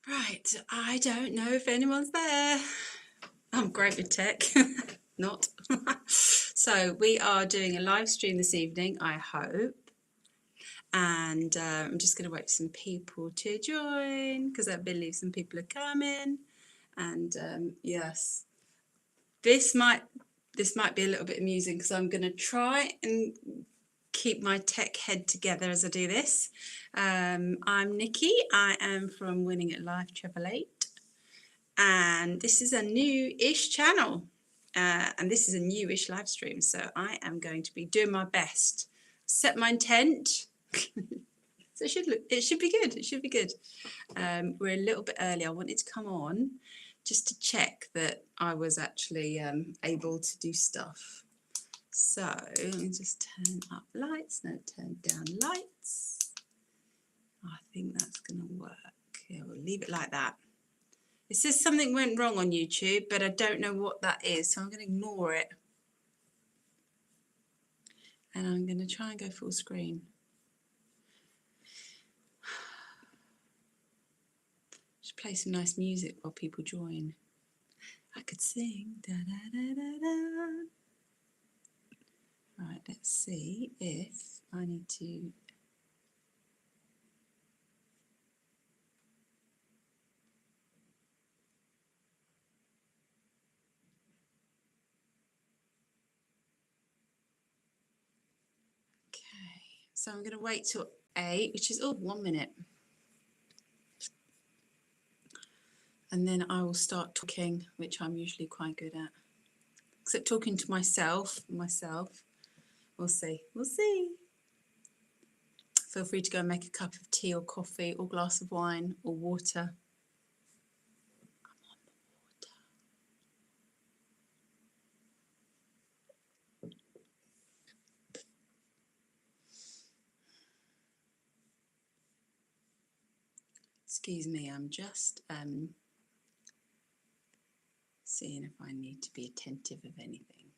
Right, I don't know if anyone's there. I'm great with tech, not. So we are doing a live stream this evening, I hope. And I'm just going to wait for some people to join because I believe some people are coming. And yes, this might be a little bit amusing because I'm going to try and keep my tech head together as I do this. I'm Nicki. I am from Winning at Life 888. And this is a new-ish channel. And this is a newish live stream. So I am going to be doing my best. Set my intent. So it should be good. It should be good. We're a little bit early. I wanted to come on just to check that I was actually able to do stuff. So let me just turn up lights. No, turn down lights. I think that's going to work. Yeah, we'll leave it like that. It says something went wrong on YouTube, but I don't know what that is, so I'm going to ignore it. And I'm going to try and go full screen. Just play some nice music while people join. I could sing. Da, da, da, da, da. Right, let's see if I need to... Okay, so I'm going to wait till 8, which is, 1 minute. And then I will start talking, which I'm usually quite good at. Except talking to myself. We'll see. We'll see. Feel free to go and make a cup of tea or coffee or glass of wine or water. I'm on the water. Excuse me, I'm just seeing if I need to be attentive of anything.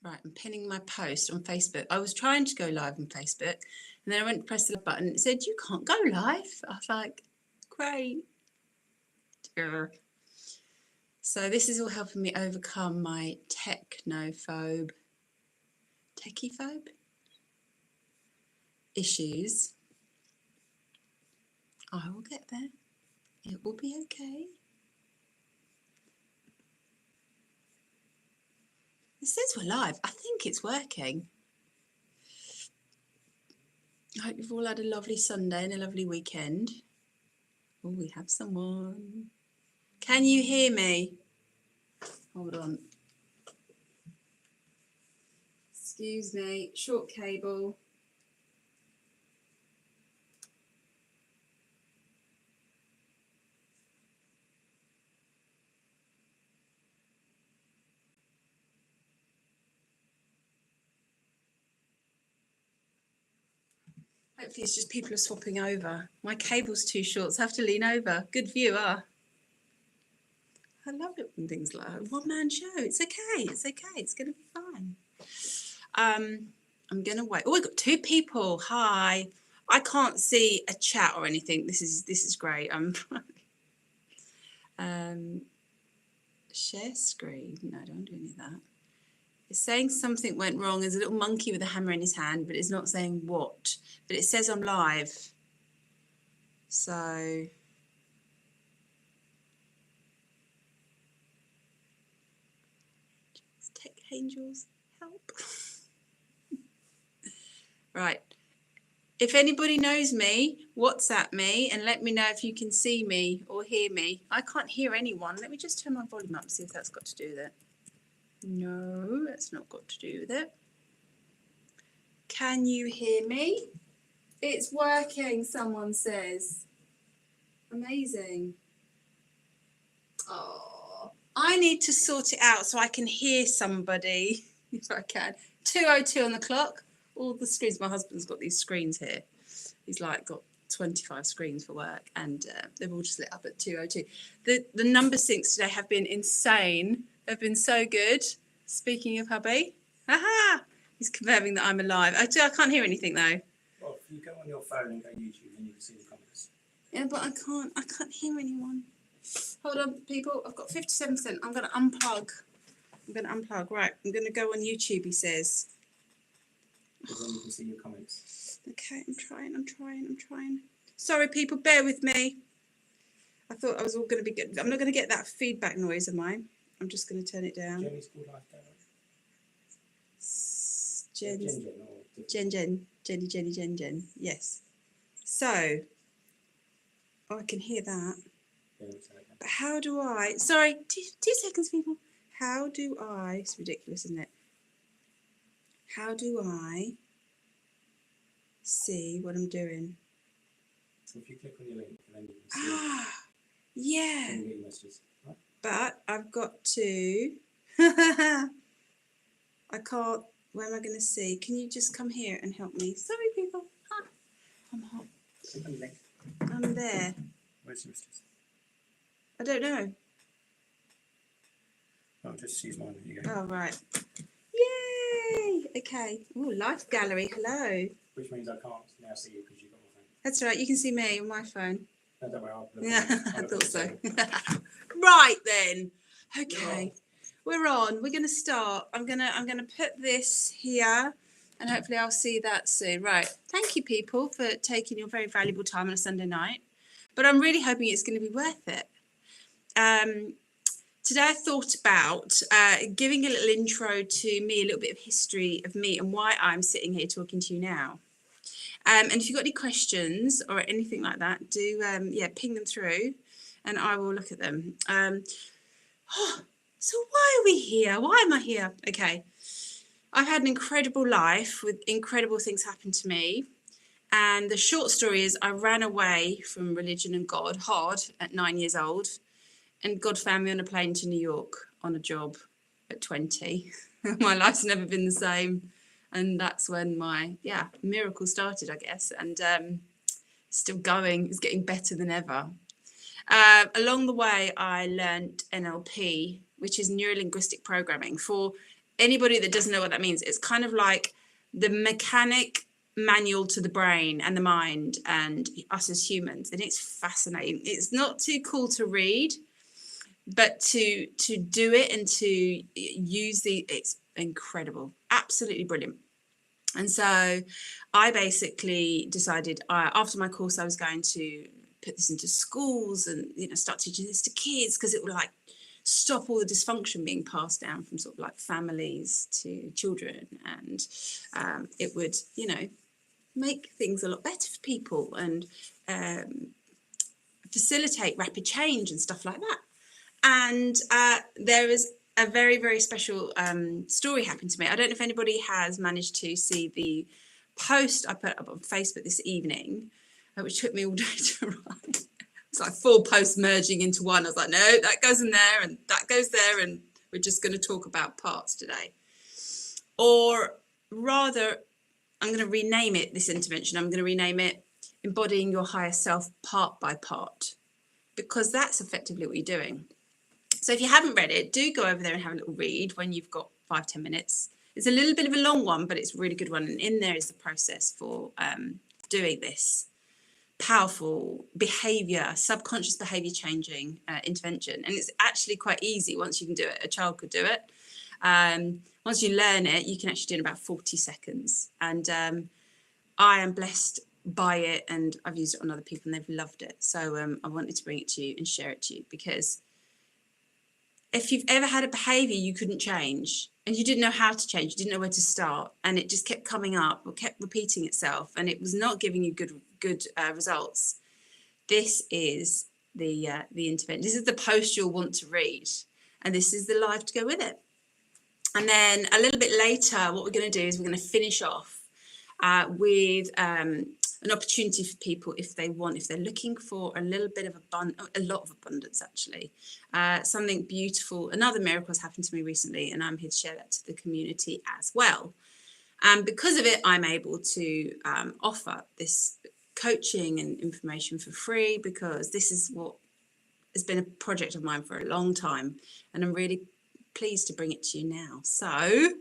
Right, I'm pinning my post on Facebook. I was trying to go live on Facebook, and then I went to press the button. It said, you can't go live. I was like, great. So this is all helping me overcome my techie-phobe issues. I will get there. It will be okay. It says we're live. I think it's working. I hope you've all had a lovely Sunday and a lovely weekend. Oh, we have someone. Can you hear me? Hold on. Excuse me. Short cable. Hopefully it's just people are swapping over. My cable's too short, so I have to lean over. Good view, I love it when things like that. One-man show. It's okay. It's okay. It's going to be fine. I'm going to wait. Oh, we've got 2 people. Hi. I can't see a chat or anything. This is great. Share screen. No, don't do any of that. It's saying something went wrong. There's a little monkey with a hammer in his hand, but it's not saying what. But it says I'm live. So tech angels, help. Right. If anybody knows me, WhatsApp me and let me know if you can see me or hear me. I can't hear anyone. Let me just turn my volume up and see if that's got to do with it. No, that's not got to do with it. Can you hear me? It's working, someone says. Amazing. Oh, I need to sort it out so I can hear somebody, if I can. 2:02 on the clock. All the screens. My husband's got these screens here. He's like got 25 screens for work, and they've all just lit up at 2:02. The number syncs today have been insane. They've been so good. Speaking of hubby, he's confirming that I'm alive. I can't hear anything though. Well, if you go on your phone and go YouTube, then you can see the comments. Yeah, but I can't hear anyone. Hold on, people. I've got 57%. I'm going to unplug. Right, I'm going to go on YouTube, he says. Because then you can see your comments. Okay, I'm trying. Sorry, people, bear with me. I thought I was all going to be good. I'm not going to get that feedback noise, am I? I'm just going to turn it down. Jenny's called Life Gallery. Jen. Yes. So, I can hear that. But how do I... Sorry, 2 seconds, people. How do I... It's ridiculous, isn't it? How do I see what I'm doing? So if you click on your link, then you can see yeah. and get your messages. Right? But I've got to... I can't... Where am I going to see? Can you just come here and help me? Sorry, people. I'm hot. I'm there. Where's the messages? I don't know. Oh, just use mine. There you go. Oh, right. Yay! Okay. Oh, Life Gallery. Hello. Which means I can't now see you because you've got my phone. That's right. You can see me on my phone. No, don't worry. I'll Yeah, I thought so. Right then. Okay. We're on. We're going to start. I'm going to put this here, and hopefully I'll see that soon. Right. Thank you, people, for taking your very valuable time on a Sunday night. But I'm really hoping it's going to be worth it. Today I thought about giving a little intro to me, a little bit of history of me and why I'm sitting here talking to you now. And if you've got any questions or anything like that, do ping them through, and I will look at them. So why are we here? Why am I here? Okay, I've had an incredible life with incredible things happen to me. And the short story is I ran away from religion and God hard at 9 years old. And God found me on a plane to New York on a job at 20. My life's never been the same. And that's when my, miracle started, I guess. And still going. It's getting better than ever. Along the way, I learned NLP, which is neuro-linguistic programming. For anybody that doesn't know what that means, it's kind of like the mechanic manual to the brain and the mind and us as humans. And it's fascinating. It's not too cool to read, but to do it and to use it's incredible, absolutely brilliant. And so I basically decided after my course I was going to put this into schools and start teaching this to kids, because it would like stop all the dysfunction being passed down from sort of like families to children, and it would make things a lot better for people and facilitate rapid change and stuff like that. And there is a very, very special story happened to me. I don't know if anybody has managed to see the post I put up on Facebook this evening, which took me all day to write. It's like 4 posts merging into one. I was like, no, that goes in there and that goes there, and we're just going to talk about parts today. Or rather, I'm going to rename it, this intervention, I'm going to rename it Embodying Your Higher Self Part by Part, because that's effectively what you're doing. So if you haven't read it, do go over there and have a little read when you've got 5-10 minutes. It's a little bit of a long one, but it's a really good one. And in there is the process for doing this powerful behaviour, subconscious behaviour changing intervention. And it's actually quite easy once you can do it. A child could do it. Once you learn it, you can actually do it in about 40 seconds. And I am blessed by it, and I've used it on other people and they've loved it. So I wanted to bring it to you and share it to you, because if you've ever had a behaviour you couldn't change and you didn't know how to change, you didn't know where to start, and it just kept coming up or kept repeating itself and it was not giving you good results, this is the intervention. This is the post you'll want to read, and this is the live to go with it. And then a little bit later, what we're going to do is we're going to finish off with an opportunity for people if they're looking for a little bit of a lot of abundance, actually. Something beautiful. Another miracle has happened to me recently, and I'm here to share that to the community as well. And because of it, I'm able to offer this coaching and information for free, because this is what has been a project of mine for a long time, and I'm really pleased to bring it to you now. So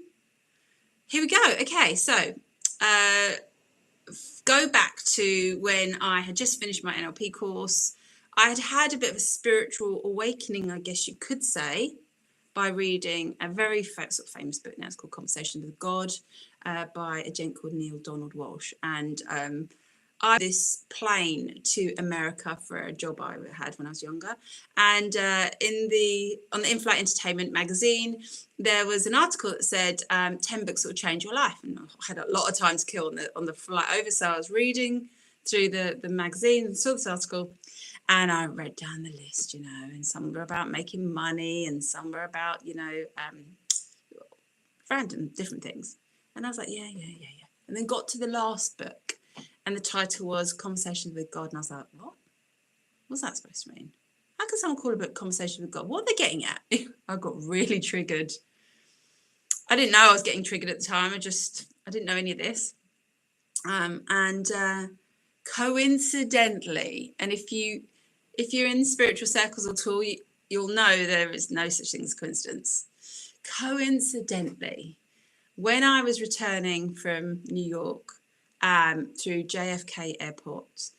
here we go. Okay, so go back to when I had just finished my NLP course. I had had a bit of a spiritual awakening, I guess you could say, by reading a very sort of famous book now. It's called Conversations with God, by a gent called Neil Donald Walsh. And I this plane to America for a job I had when I was younger, and on the in-flight entertainment magazine there was an article that said 10 books that will change your life, and I had a lot of time to kill on the flight over, so I was reading through the magazine and saw this article, and I read down the list, and some were about making money and some were about random different things, and I was like yeah, and then got to the last book. And the title was Conversations with God. And I was like, what? What's that supposed to mean? How can someone call a book Conversations with God? What are they getting at? I got really triggered. I didn't know I was getting triggered at the time. I didn't know any of this. And coincidentally, and if you're in spiritual circles at all, you'll know there is no such thing as coincidence. Coincidentally, when I was returning from New York, through JFK Airport,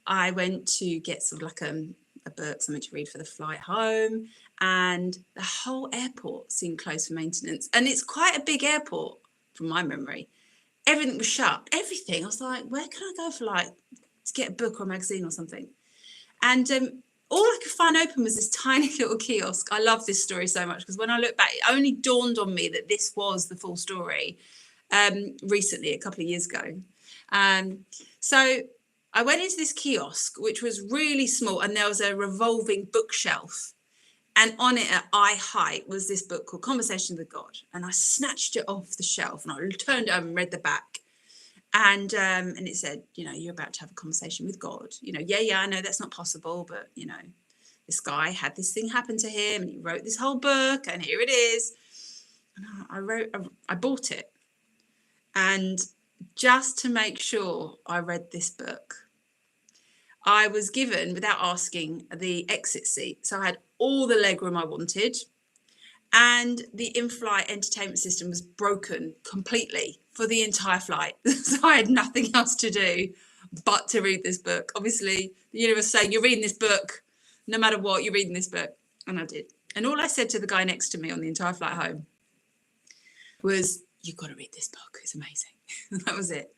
I went to get sort of like a book, something to read for the flight home, and the whole airport seemed closed for maintenance. And it's quite a big airport from my memory. Everything was shut, everything. I was like, where can I go for to get a book or a magazine or something? And all I could find open was this tiny little kiosk. I love this story so much because when I look back, it only dawned on me that this was the full story recently, a couple of years ago. So I went into this kiosk, which was really small, and there was a revolving bookshelf, and on it at eye height was this book called Conversations with God, and I snatched it off the shelf and I turned it over and read the back, and it said, you're about to have a conversation with God. I know that's not possible, but this guy had this thing happen to him and he wrote this whole book, and here it is. And I bought it, and just to make sure I read this book, I was given, without asking, the exit seat. So I had all the legroom I wanted, and the in-flight entertainment system was broken completely for the entire flight. So I had nothing else to do but to read this book. Obviously, the universe saying, you're reading this book, no matter what, you're reading this book. And I did. And all I said to the guy next to me on the entire flight home was, you've got to read this book. It's amazing. That was it.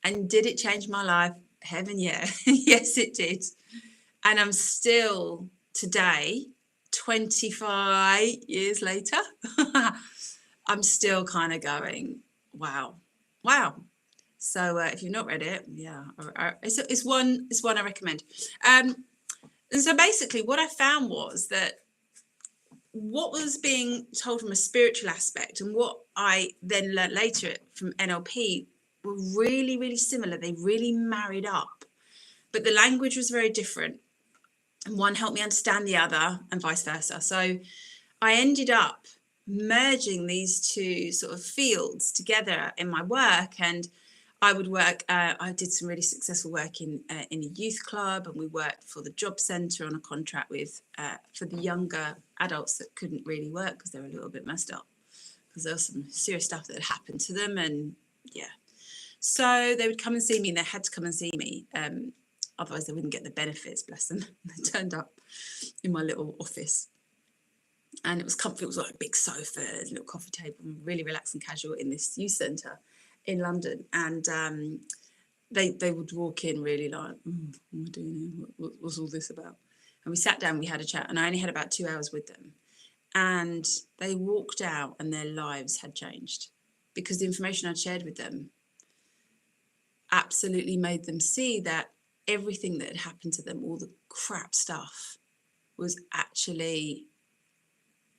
And did it change my life? Heaven, yeah. Yes, it did. And I'm still today, 25 years later, I'm still kind of going, wow. So if you've not read it, it's one I recommend. And so basically what I found was that what was being told from a spiritual aspect and what I then learned later from NLP were really, really similar. They really married up, but the language was very different. And one helped me understand the other and vice versa. So I ended up merging these two sort of fields together in my work. And I would work, I did some really successful work in a youth club, and we worked for the job centre on a contract with for the younger adults that couldn't really work because they were a little bit messed up, because there was some serious stuff that had happened to them. And so they would come and see me, and they had to come and see me. Otherwise they wouldn't get the benefits, bless them. They turned up in my little office, and it was comfy. It was like a big sofa, a little coffee table, really relaxed and casual in this youth centre in London. And they would walk in really like, what am I doing here? What's all this about? And we sat down, we had a chat, and I only had about 2 hours with them. And they walked out and their lives had changed, because the information I'd shared with them absolutely made them see that everything that had happened to them, all the crap stuff, was actually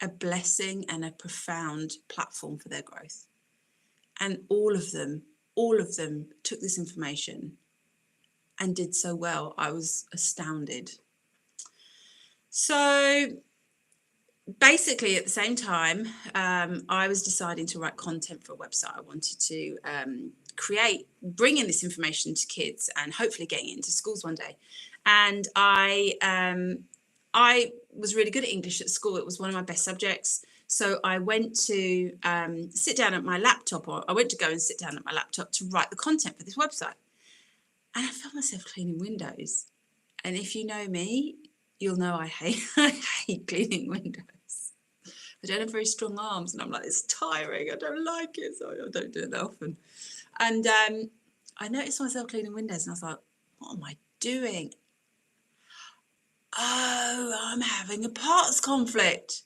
a blessing and a profound platform for their growth. And all of them took this information and did so well. I was astounded. So basically, at the same time, I was deciding to write content for a website. I wanted to bring in this information to kids and hopefully getting it into schools one day. And I was really good at English at school. It was one of my best subjects. So I went to sit down at my laptop, or I went to go and sit down at my laptop to write the content for this website. And I found myself cleaning windows. And if you know me, you'll know I hate cleaning windows. I don't have very strong arms, and I'm like, it's tiring. I don't like it, so I don't do it that often. And I noticed myself cleaning windows, and I was like, what am I doing? Oh, I'm having a parts conflict.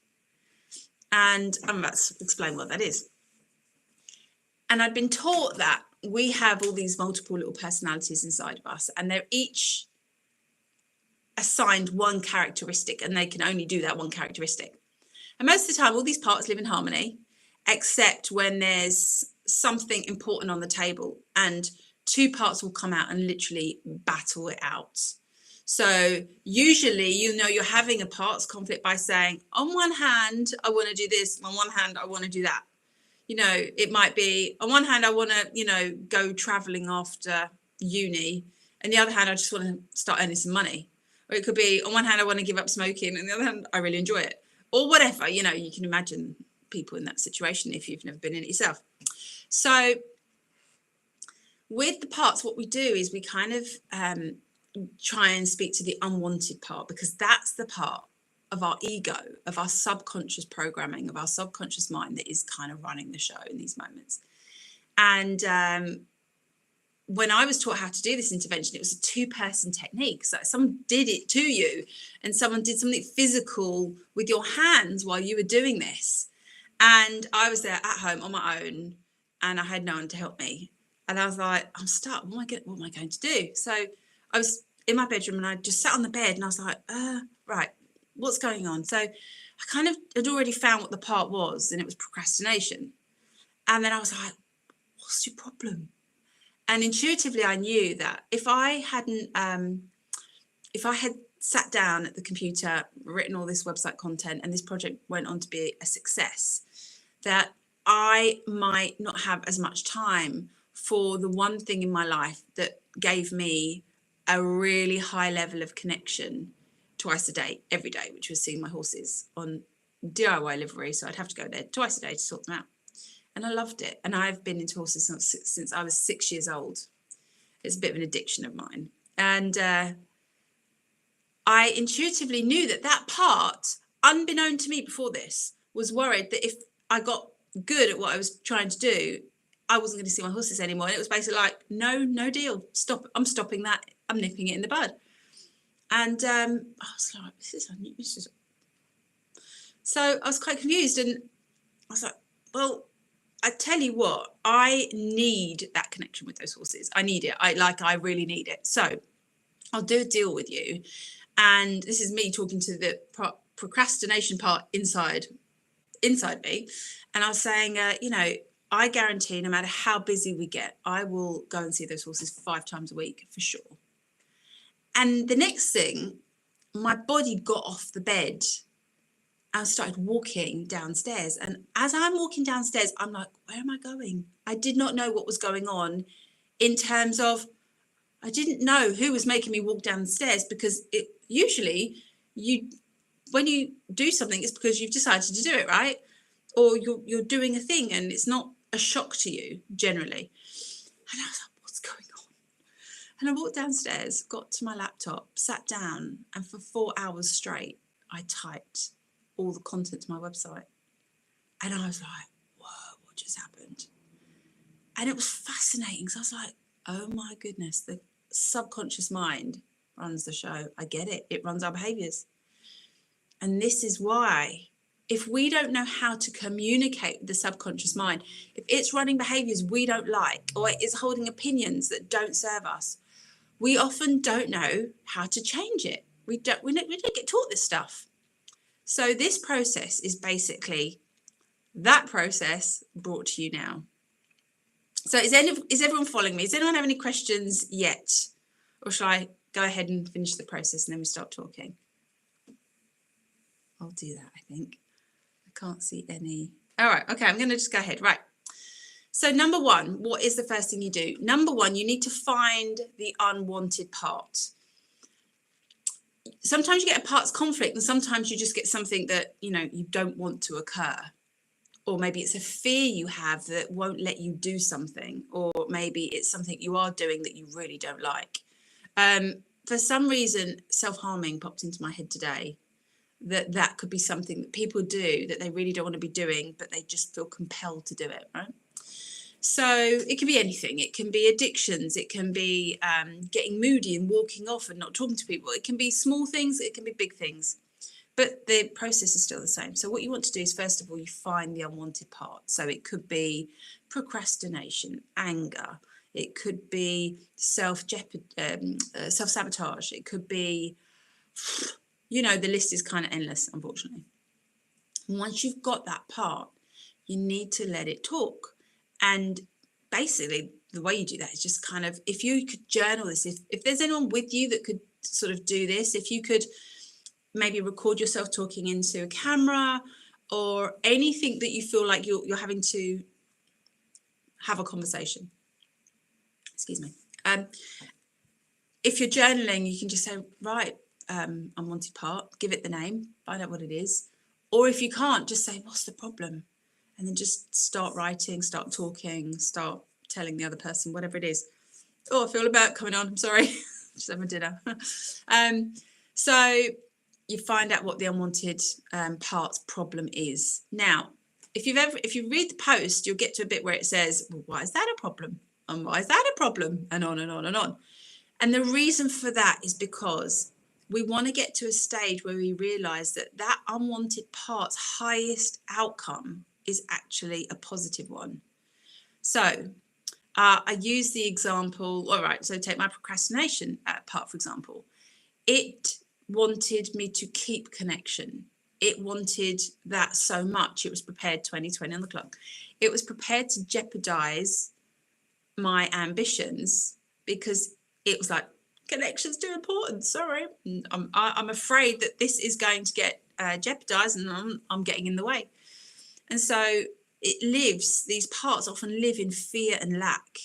And I'm about to explain what that is. And I'd been taught that we have all these multiple little personalities inside of us, and they're each assigned one characteristic, and they can only do that one characteristic. And most of the time, all these parts live in harmony, except when there's something important on the table, and two parts will come out and literally battle it out. So usually, you know, you're having a parts conflict by saying, on one hand, I want to do this. On one hand, I want to do that. You know, it might be, on one hand, I want to, you know, go traveling after uni. And the other hand, I just want to start earning some money. Or it could be, on one hand, I want to give up smoking. And the other hand, I really enjoy it. Or whatever, you know, you can imagine people in that situation if you've never been in it yourself. So with the parts, what we do is we kind of try and speak to the unwanted part, because that's the part of our ego, of our subconscious programming, of our subconscious mind that is kind of running the show in these moments. And when I was taught how to do this intervention, it was a two-person technique. So someone did it to you, and someone did something physical with your hands while you were doing this. And I was there at home on my own, and I had no one to help me. And I was like, I'm stuck. What am I going to do? So I was in my bedroom, and I just sat on the bed, and I was like, right, what's going on? So I kind of had already found what the part was, and it was procrastination. And then I was like, what's your problem? And intuitively, I knew that if I had sat down at the computer, written all this website content, and this project went on to be a success, that I might not have as much time for the one thing in my life that gave me a really high level of connection twice a day, every day, which was seeing my horses on DIY livery. So I'd have to go there twice a day to sort them out. And I loved it. And I've been into horses since I was 6 years old. It's a bit of an addiction of mine. And I intuitively knew that part, unbeknown to me before this, was worried that if I got good at what I was trying to do, I wasn't going to see my horses anymore. And it was basically like, no deal. Stop. I'm stopping that. I'm nipping it in the bud. And I was like, this is unusual. So I was quite confused. And I was like, well, I tell you what, I need that connection with those horses. I need it. I really need it. So I'll do a deal with you. And this is me talking to the procrastination part inside me. And I was saying, you know, I guarantee no matter how busy we get, I will go and see those horses 5 times a week for sure. And the next thing, my body got off the bed. I started walking downstairs. And as I'm walking downstairs, I'm like, where am I going? I did not know what was going on in terms of, I didn't know who was making me walk downstairs, because it usually when you do something, it's because you've decided to do it, right? Or you're doing a thing and it's not a shock to you generally. And I was like, what's going on? And I walked downstairs, got to my laptop, sat down, and for 4 hours straight, I typed all the content to my website. And I was like, whoa, what just happened? And it was fascinating, because I was like, oh my goodness, the subconscious mind runs the show. I get it. It runs our behaviours. And this is why, if we don't know how to communicate with the subconscious mind, if it's running behaviours we don't like, or it's holding opinions that don't serve us, we often don't know how to change it. We don't get taught this stuff. So this process is basically that process brought to you now. So is everyone following me? Does anyone have any questions yet? Or shall I go ahead and finish the process and then we start talking? I'll do that, I think. Can't see any. All right. Okay. I'm going to just go ahead. Right. So number one, what is the first thing you do? Number one, you need to find the unwanted part. Sometimes you get a parts conflict, and sometimes you just get something that, you don't want to occur. Or maybe it's a fear you have that won't let you do something. Or maybe it's something you are doing that you really don't like. For some reason, self-harming popped into my head today. That could be something that people do that they really don't want to be doing, but they just feel compelled to do it, right? So it can be anything. It can be addictions. It can be getting moody and walking off and not talking to people. It can be small things. It can be big things. But the process is still the same. So what you want to do is, first of all, you find the unwanted part. So it could be procrastination, anger. It could be self-sabotage. It could be, the list is kind of endless, unfortunately. And once you've got that part, you need to let it talk. And basically, the way you do that is just kind of, if you could journal this, if there's anyone with you that could sort of do this, if you could maybe record yourself talking into a camera or anything that you feel like you're having to have a conversation. Excuse me. If you're journaling, you can just say, right, unwanted part, give it the name, find out what it is. Or if you can't, just say, what's the problem? And then just start writing, start talking, start telling the other person, whatever it is. Oh, I feel about coming on. I'm sorry. Just having dinner. So you find out what the unwanted parts problem is. Now, if you read the post, you'll get to a bit where it says, well, why is that a problem? And why is that a problem? And on and on and on. And the reason for that is because we want to get to a stage where we realize that unwanted part's highest outcome is actually a positive one. So I use the example, all right, so take my procrastination part, for example. It wanted me to keep connection. It wanted that so much. It was prepared 20/20 on the clock. It was prepared to jeopardize my ambitions because it was like, connection's too important. Sorry, I'm afraid that this is going to get jeopardized and I'm getting in the way. And so these parts often live in fear and lack.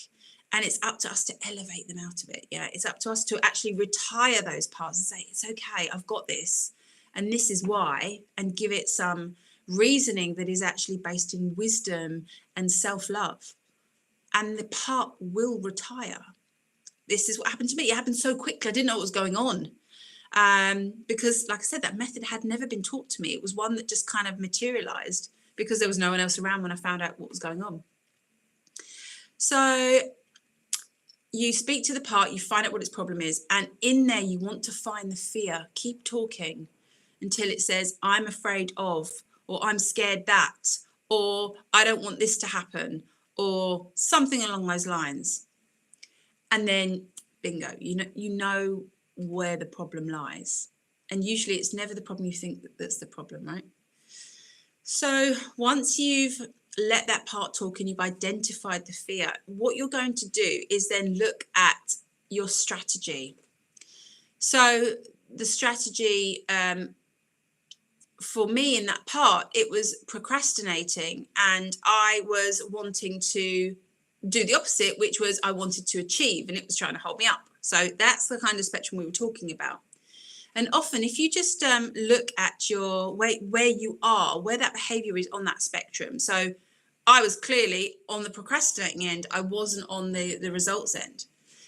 And it's up to us to elevate them out of it. Yeah, it's up to us to actually retire those parts and say, it's okay, I've got this. And this is why, and give it some reasoning that is actually based in wisdom and self-love. And the part will retire. This is what happened to me. It happened so quickly. I didn't know what was going on. Because, like I said, that method had never been taught to me. It was one that just kind of materialized because there was no one else around when I found out what was going on. So you speak to the part, you find out what its problem is, and in there you want to find the fear. Keep talking until it says, I'm afraid of, or I'm scared that, or I don't want this to happen, or something along those lines. And then bingo, you know where the problem lies. And usually it's never the problem you think that's the problem, right? So once you've let that part talk and you've identified the fear, what you're going to do is then look at your strategy. So the strategy for me in that part, it was procrastinating, and I was wanting to do the opposite, which was I wanted to achieve, and it was trying to hold me up. So that's the kind of spectrum we were talking about. And often if you just look at your where you are, where that behavior is on that spectrum. So I was clearly on the procrastinating end. I wasn't on the results end.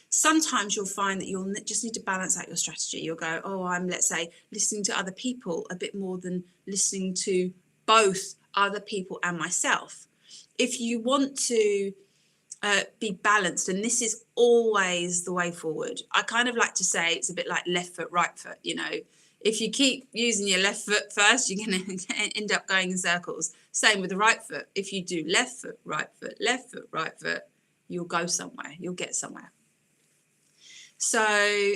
Sometimes you'll find that you'll just need to balance out your strategy. You'll go, oh, I'm, let's say, listening to other people a bit more than listening to both other people and myself. If you want to be balanced, and this is always the way forward. I kind of like to say it's a bit like left foot, right foot. If you keep using your left foot first, you're going to end up going in circles. Same with the right foot. If you do left foot, right foot, you'll go somewhere, you'll get somewhere. So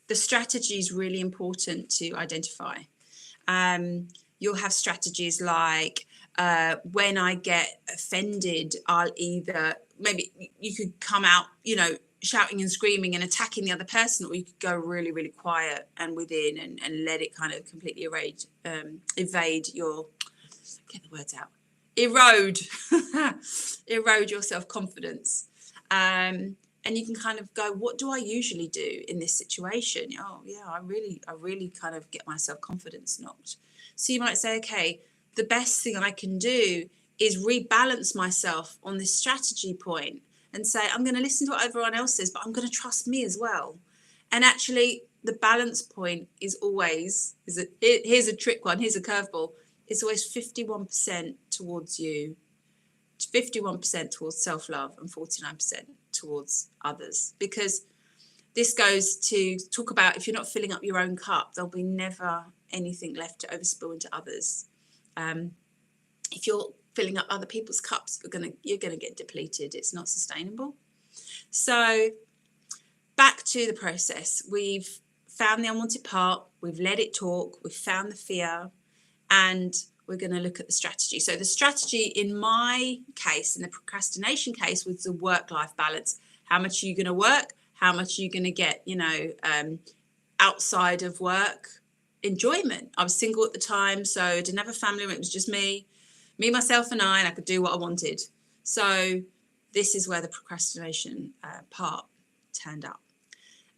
the strategy is really important to identify. You'll have strategies like when I get offended, I'll either, maybe you could come out, shouting and screaming and attacking the other person, or you could go really, really quiet and within and let it kind of completely evade your get the words out, erode your self-confidence. And you can kind of go, what do I usually do in this situation? Oh yeah, I really kind of get my self-confidence knocked. So you might say, okay, the best thing I can do is rebalance myself on this strategy point and say, I'm going to listen to what everyone else says, but I'm going to trust me as well. And actually the balance point is always, here's a trick one, here's a curveball, it's always 51% towards you, 51% towards self-love, and 49% towards others. Because this goes to talk about, if you're not filling up your own cup, there'll be never anything left to overspill into others. If you're filling up other people's cups, you're gonna get depleted. It's not sustainable. So back to the process. We've found the unwanted part, we've let it talk, we've found the fear, and we're going to look at the strategy. So the strategy in my case, in the procrastination case, was the work-life balance. How much are you going to work? How much are you going to get, outside of work enjoyment? I was single at the time, so I didn't have a family. It was just me, myself, and I could do what I wanted. So this is where the procrastination part turned up.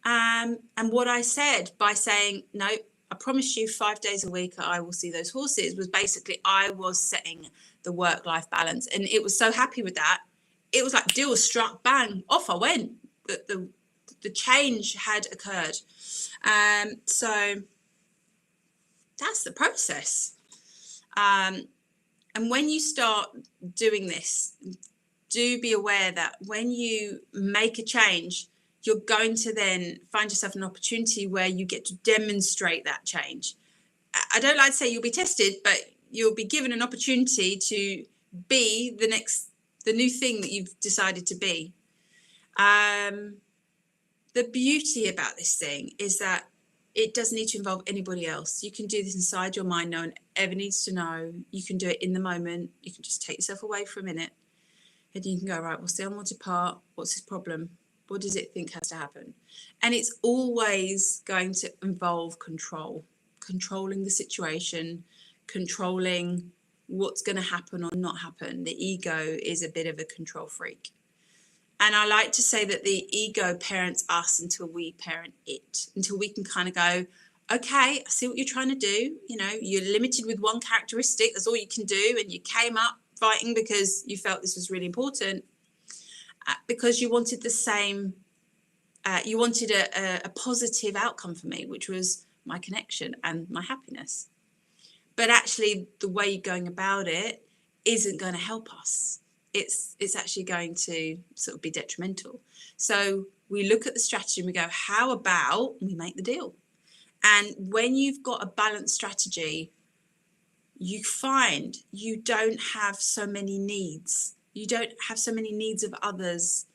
And what I said by saying, no, I promise you 5 days a week I will see those horses, was basically I was setting the work-life balance. And it was so happy with that. It was like deal was struck, bang, off I went. The change had occurred. So that's the process. And when you start doing this, do be aware that when you make a change, you're going to then find yourself an opportunity where you get to demonstrate that change. I don't like to say you'll be tested, but you'll be given an opportunity to be the new thing that you've decided to be. The beauty about this thing is that it doesn't need to involve anybody else. You can do this inside your mind. No one ever needs to know. You can do it in the moment. You can just take yourself away for a minute and you can go, right, what's the unwanted part? What's his problem? What does it think has to happen? And it's always going to involve controlling the situation, controlling what's going to happen or not happen. The ego is a bit of a control freak. And I like to say that the ego parents us until we parent it, until we can kind of go, okay, I see what you're trying to do. You're limited with one characteristic. That's all you can do. And you came up fighting because you felt this was really important. Because you wanted the same, you wanted a positive outcome for me, which was my connection and my happiness. But actually, the way you're going about it isn't going to help us. It's actually going to sort of be detrimental. So we look at the strategy and we go, how about we make the deal? And when you've got a balanced strategy, you find you don't have so many needs. You don't have so many needs of others,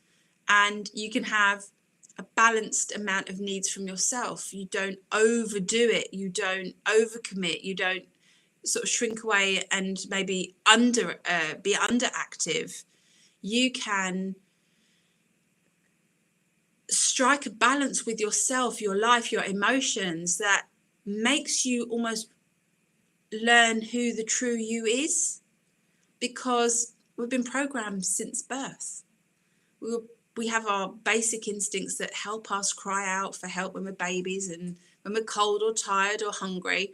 and you can have a balanced amount of needs from yourself. You don't overdo it. You don't overcommit. You don't sort of shrink away and maybe be underactive. You can strike a balance with yourself, your life, your emotions that makes you almost learn who the true you is, because we've been programmed since birth. We have our basic instincts that help us cry out for help when we're babies, and when we're cold or tired or hungry,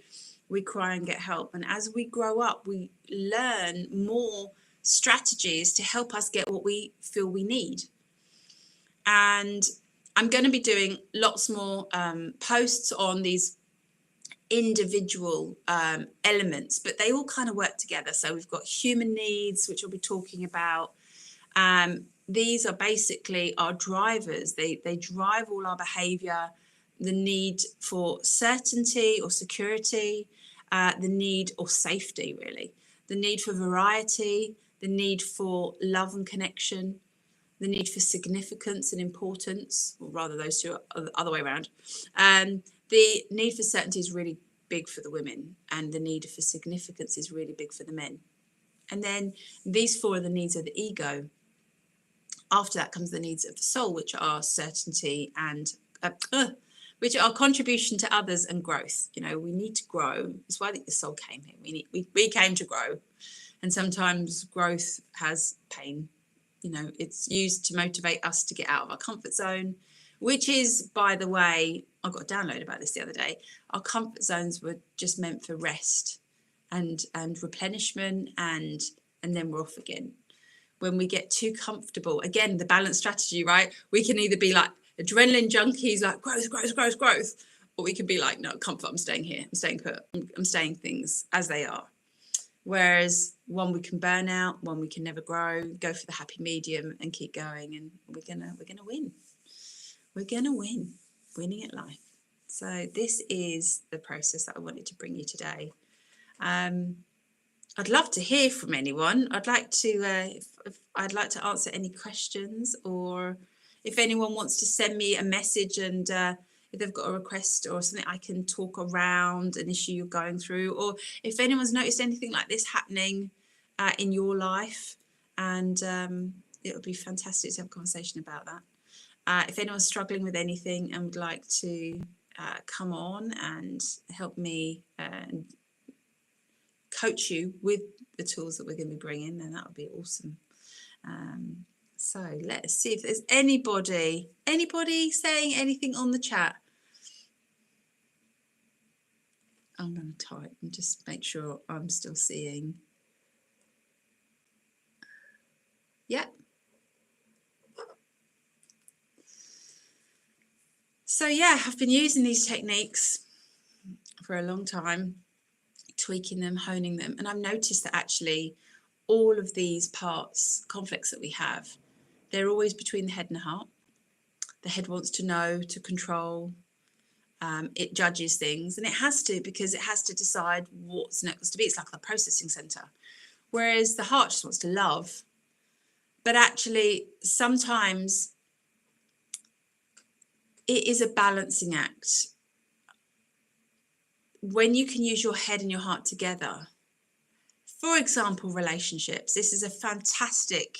we cry and get help. And as we grow up, we learn more strategies to help us get what we feel we need. And I'm going to be doing lots more posts on these individual elements, but they all kind of work together. So we've got human needs, which I'll be talking about. These are basically our drivers. They drive all our behavior. The need for certainty or security, the need or safety, really. The need for variety, the need for love and connection, the need for significance and importance, or rather those two are the other way around. The need for certainty is really big for the women, and the need for significance is really big for the men. And then these four are the needs of the ego. After that comes the needs of the soul, which are certainty and which are contribution to others and growth. You know, we need to grow. That's why the soul came here. We came to grow, and sometimes growth has pain. You know, it's used to motivate us to get out of our comfort zone, which is, by the way, I got a download about this the other day. Our comfort zones were just meant for rest and replenishment, and then we're off again. When we get too comfortable, again, the balance strategy, right? We can either be like adrenaline junkies, like growth, or we can be like, no, comfort, I'm staying here, I'm staying put, I'm staying things as they are. Whereas one we can burn out, one we can never grow, go for the happy medium and keep going, and we're gonna win. We're gonna win, winning at life. So this is the process that I wanted to bring you today. I'd love to hear from anyone. I'd like to I'd like to answer any questions, or if anyone wants to send me a message, and if they've got a request or something I can talk around an issue you're going through, or if anyone's noticed anything like this happening in your life, and it would be fantastic to have a conversation about that. If anyone's struggling with anything and would like to come on and help me coach you with the tools that we're going to be bringing, then that would be awesome. So let's see if there's anybody saying anything on the chat. I'm going to type and just make sure I'm still seeing. Yeah. So yeah, I've been using these techniques for a long time, tweaking them, honing them, and I've noticed that actually all of these conflicts that we have, they're always between the head and the heart. The head wants to know, to control. It judges things, and it has to, because it has to decide what's next to be. It's like the processing center. Whereas the heart just wants to love. But actually, sometimes it is a balancing act. When you can use your head and your heart together, for example, relationships. This is a fantastic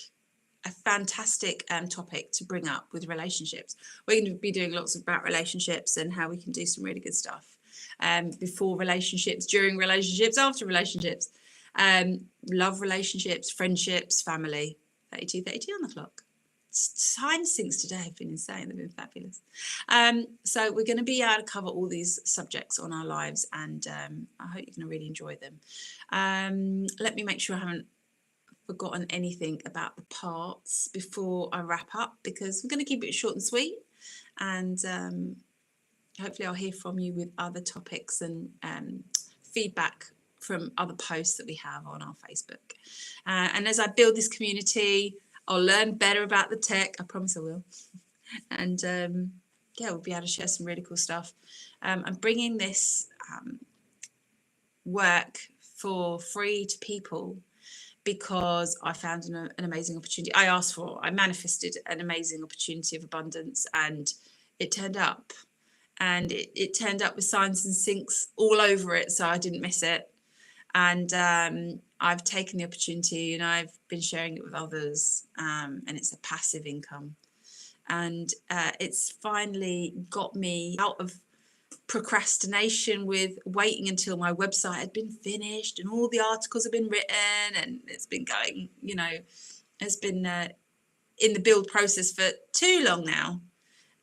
topic to bring up with relationships. We're going to be doing lots about relationships and how we can do some really good stuff before relationships, during relationships, after relationships, love relationships, friendships, family. 32 on the clock. Time sinks today have been insane. They've been fabulous. So we're going to be able to cover all these subjects on our lives, and I hope you're going to really enjoy them. Let me make sure I haven't forgotten anything about the parts before I wrap up, because we're going to keep it short and sweet, and hopefully I'll hear from you with other topics and feedback from other posts that we have on our Facebook. And as I build this community, I'll learn better about the tech. I promise I will. And yeah, we'll be able to share some really cool stuff. I'm bringing this work for free to people because I found an amazing opportunity. I manifested an amazing opportunity of abundance, and it turned up. And it turned up with signs and sinks all over it, so I didn't miss it. And I've taken the opportunity and I've been sharing it with others, and it's a passive income. And it's finally got me out of procrastination with waiting until my website had been finished and all the articles have been written, and it's been going, it's been in the build process for too long now.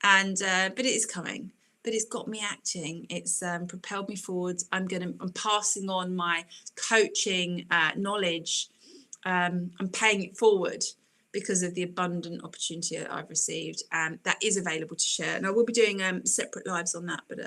And but it is coming. But it's got me acting. It's propelled me forward. I'm passing on my coaching knowledge. I'm paying it forward because of the abundant opportunity that I've received, and that is available to share. And I will be doing separate lives on that. But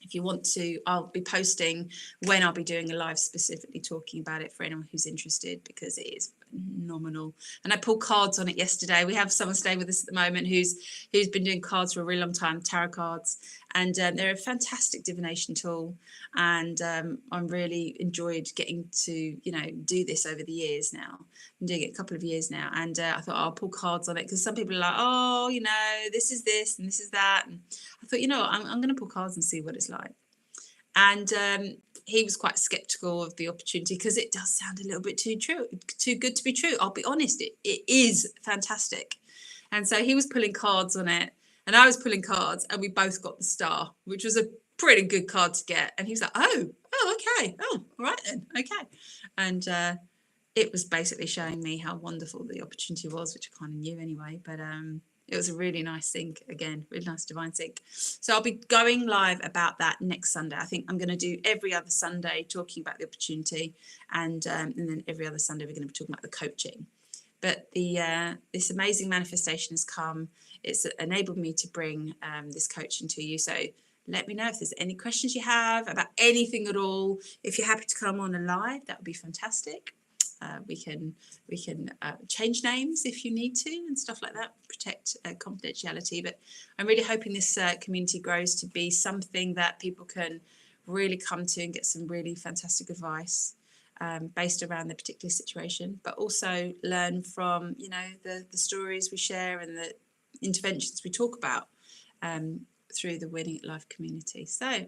if you want to, I'll be posting when I'll be doing a live specifically talking about it for anyone who's interested, because it is phenomenal. And I pulled cards on it yesterday. We have someone staying with us at the moment who's been doing cards for a really long time, tarot cards, and they're a fantastic divination tool. And I'm really enjoyed getting to do this over the years now. I'm doing it a couple of years now, and I thought I'll pull cards on it, because some people are like, oh, this is this and this is that, and I thought, I'm going to pull cards and see what it's like. And he was quite skeptical of the opportunity because it does sound a little bit too good to be true. I'll be honest, it is fantastic. And so he was pulling cards on it, and I was pulling cards, and we both got the star, which was a pretty good card to get. And he was like, oh, okay, all right then, okay. And it was basically showing me how wonderful the opportunity was, which I kind of knew anyway. But it was a really nice sync, again, really nice divine sync. So I'll be going live about that next Sunday. I think I'm going to do every other Sunday talking about the opportunity, and then every other Sunday we're going to be talking about the coaching. But this amazing manifestation has come. It's enabled me to bring this coaching to you. So let me know if there's any questions you have about anything at all. If you're happy to come on and live, that would be fantastic. We can change names if you need to and stuff like that, protect confidentiality. But I'm really hoping this community grows to be something that people can really come to and get some really fantastic advice based around the particular situation, but also learn from, you know, the stories we share and the interventions we talk about through the Winning at Life community. So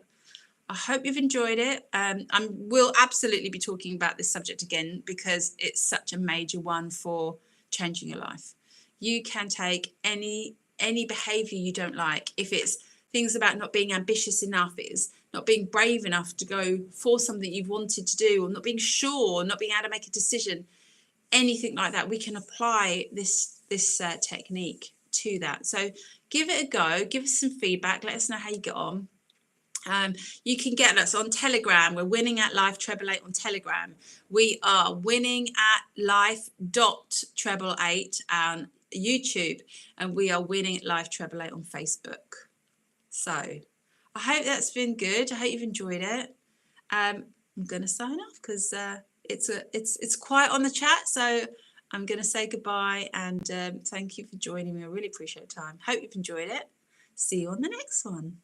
I hope you've enjoyed it. I will absolutely be talking about this subject again because it's such a major one for changing your life. You can take any behaviour you don't like. If it's things about not being ambitious enough, it's not being brave enough to go for something you've wanted to do, or not being sure, or not being able to make a decision, anything like that, we can apply this technique to that. So give it a go, give us some feedback, let us know how you get on. You can get us on Telegram. We're Winning at Life 888 on Telegram. We are Winning at Life .888 on YouTube, and we are Winning at Life 888 on Facebook. So I hope that's been good. I hope you've enjoyed it. I'm going to sign off because it's quiet on the chat. So I'm going to say goodbye, and thank you for joining me. I really appreciate your time. Hope you've enjoyed it. See you on the next one.